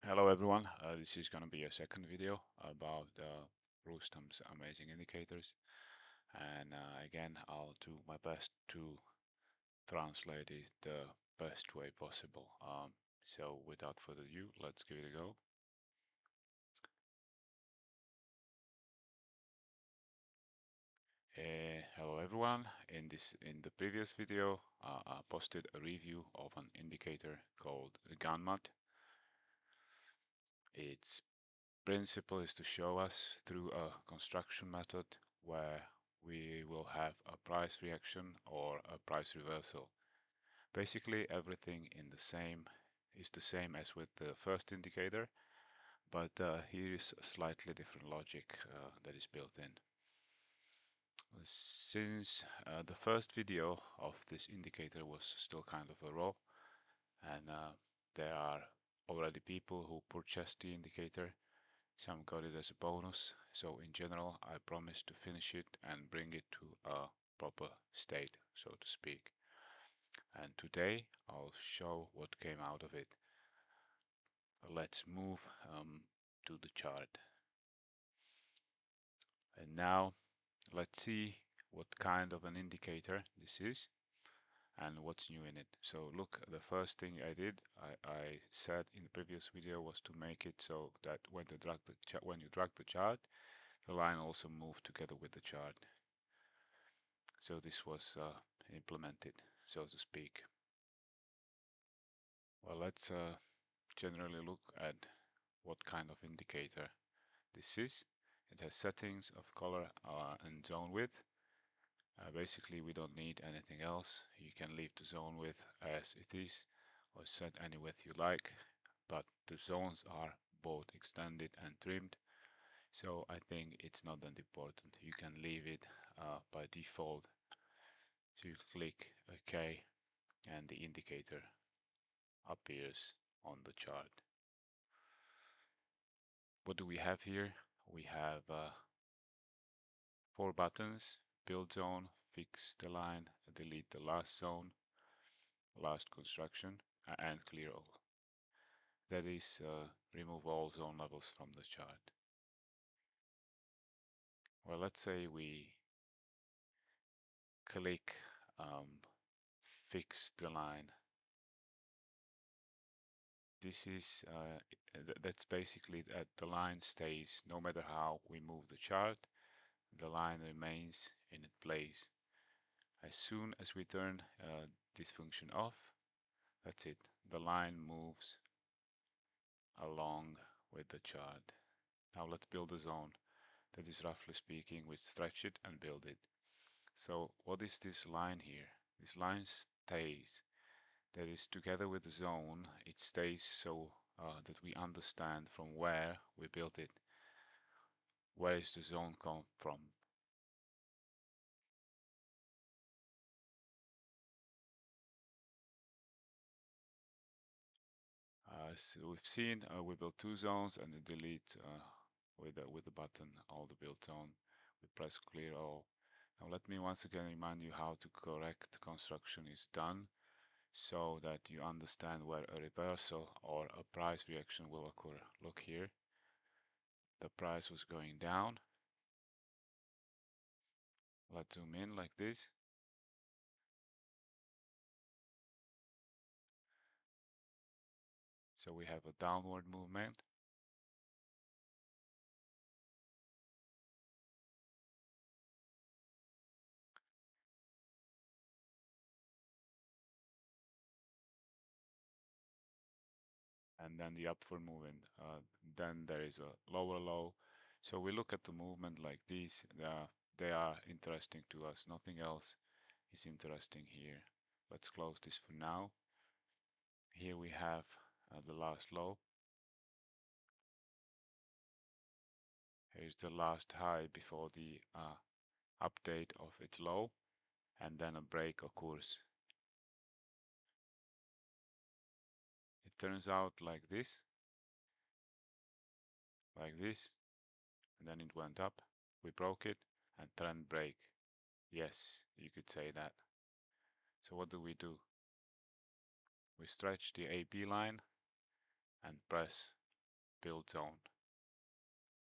Hello everyone, this is going to be a second video about Rustam's amazing indicators, and again I'll do my best to translate it the best way possible. So without further ado, let's give it a go. Hello everyone, in the previous video I posted a review of an indicator called Gann Maths. Its principle is to show us through a construction method where we will have a price reaction or a price reversal. Basically everything is the same as with the first indicator, but here is a slightly different logic that is built in. Since the first video of this indicator was still kind of a raw, and there are already people who purchased the indicator. Some got it as a bonus, so in general I promised to finish it and bring it to a proper state, so to speak. And today I'll show what came out of it. Let's move to the chart. And now let's see what kind of an indicator this is and what's new in it. So look, the first thing I did, I said in the previous video, was to make it so that when you drag the chart, the line also moved together with the chart. So this was implemented, so to speak. Well, let's generally look at what kind of indicator this is. It has settings of color and zone width. Basically, we don't need anything else. You can leave the zone width as it is or set any width you like, but the zones are both extended and trimmed. So I think it's not that important. You can leave it by default. So you click OK and the indicator appears on the chart. What do we have here? We have 4 buttons: build zone, fix the line, delete the last zone, last construction, and clear all. That is, remove all zone levels from the chart. Well, let's say we click fix the line. This is that's basically that the line stays no matter how we move the chart. The line remains in its place. As soon as we turn this function off, that's it. The line moves along with the chart. Now let's build a zone. That is, roughly speaking, we stretch it and build it. So what is this line here? This line stays. That is, together with the zone, it stays so that we understand from where we built it. Where is the zone come from? So we've seen we built 2 zones and delete with the button all the build zone. We press clear all. Now let me once again remind you how to correct construction is done, so that you understand where a reversal or a price reaction will occur. Look here, the price was going down. Let's zoom in like this. So we have a downward movement. And then the upward movement. Then there is a lower low. So we look at the movement like these. They are interesting to us. Nothing else is interesting here. Let's close this for now. Here we have the last low. Here's the last high before the update of its low, and then a break occurs. It turns out like this, and then it went up. We broke it, and trend break. Yes, you could say that. So what do? We stretch the AB line and press build zone.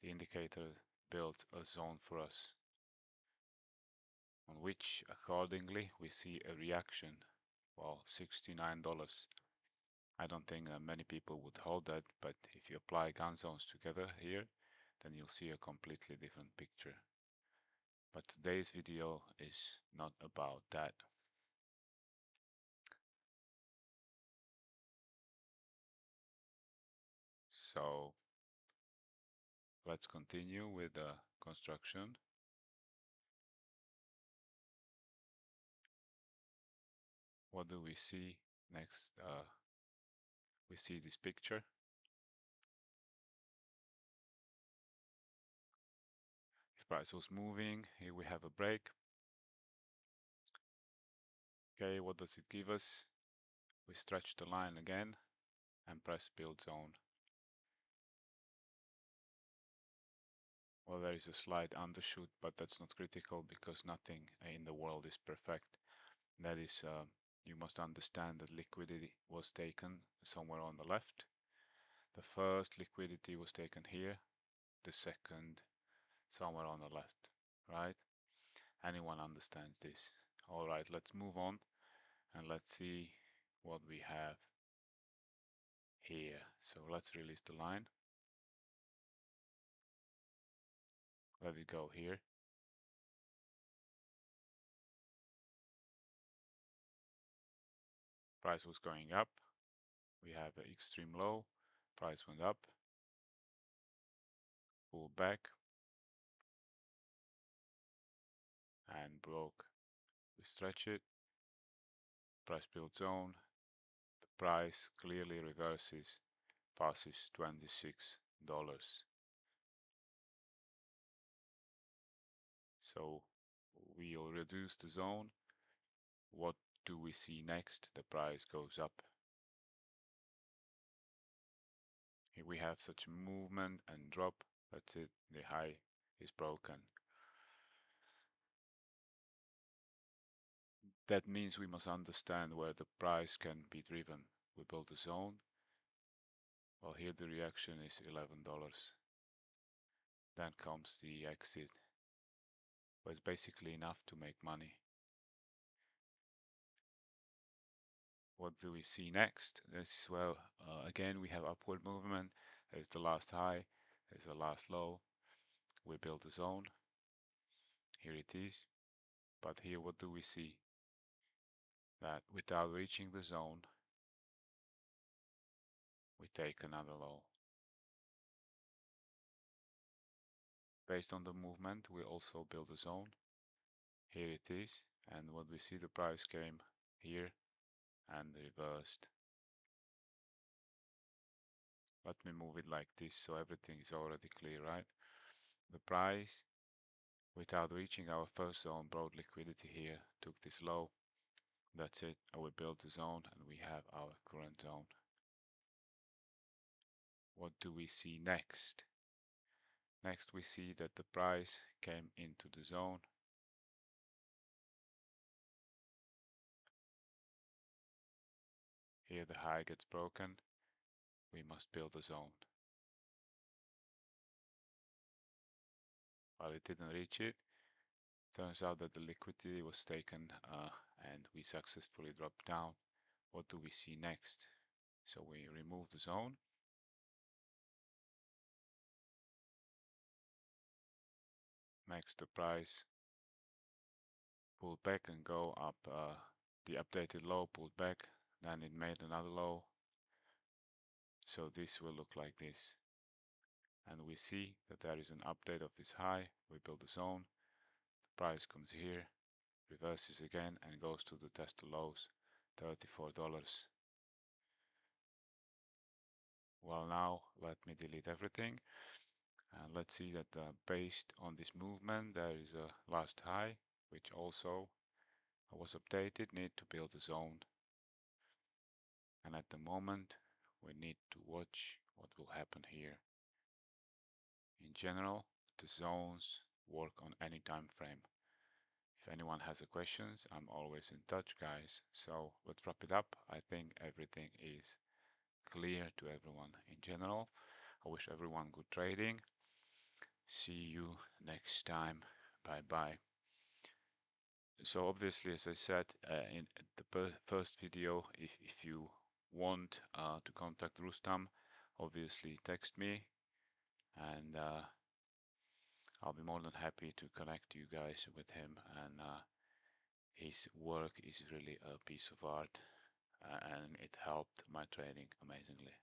The indicator built a zone for us, on which accordingly we see a reaction. Well, $69. I don't think many people would hold that, but if you apply Gann zones together here, then you'll see a completely different picture. But today's video is not about that. So let's continue with the construction. What do we see next? We see this picture. If price was moving, here we have a break. Okay, what does it give us? We stretch the line again and press build zone. Well, there is a slight undershoot, but that's not critical because nothing in the world is perfect. That is, you must understand that liquidity was taken somewhere on the left. The first liquidity was taken here, the second somewhere on the left, right? Anyone understands this? All right, let's move on and let's see what we have here. So let's release the line. Let it go here. Price was going up. We have an extreme low. Price went up. Pull back. And broke. We stretch it. Price build zone. The price clearly reverses, passes $26. So we'll reduce the zone. What do we see next? The price goes up. Here we have such a movement and drop. That's it. The high is broken. That means we must understand where the price can be driven. We build a zone. Well, here the reaction is $11. Then comes the exit. But it's basically enough to make money. What do we see next? This is where again we have upward movement. There's the last high, there's the last low. We build a zone. Here it is. But here what do we see? That without reaching the zone, we take another low. Based on the movement, we also build a zone. Here it is, and what we see, the price came here and reversed. Let me move it like this so everything is already clear, right? The price, without reaching our first zone, brought liquidity here, took this low. That's it. We built the zone and we have our current zone. What do we see next? Next we see that the price came into the zone. Here the high gets broken. We must build a zone. While it didn't reach it, turns out that the liquidity was taken and we successfully dropped down. What do we see next? So we remove the zone. Makes the price pull back and go up. The updated low pulled back, then it made another low. So this will look like this. And we see that there is an update of this high. We build a zone. The price comes here, reverses again and goes to the test lows, $34. Well, now let me delete everything. And let's see that based on this movement, there is a last high, which also was updated, need to build a zone. And at the moment, we need to watch what will happen here. In general, the zones work on any time frame. If anyone has a questions, I'm always in touch, guys. So let's wrap it up. I think everything is clear to everyone in general. I wish everyone good trading. See you next time. Bye bye. So obviously, as I said in the first video, if you want to contact Rustam, obviously text me, and I'll be more than happy to connect you guys with him. And his work is really a piece of art, and it helped my trading amazingly.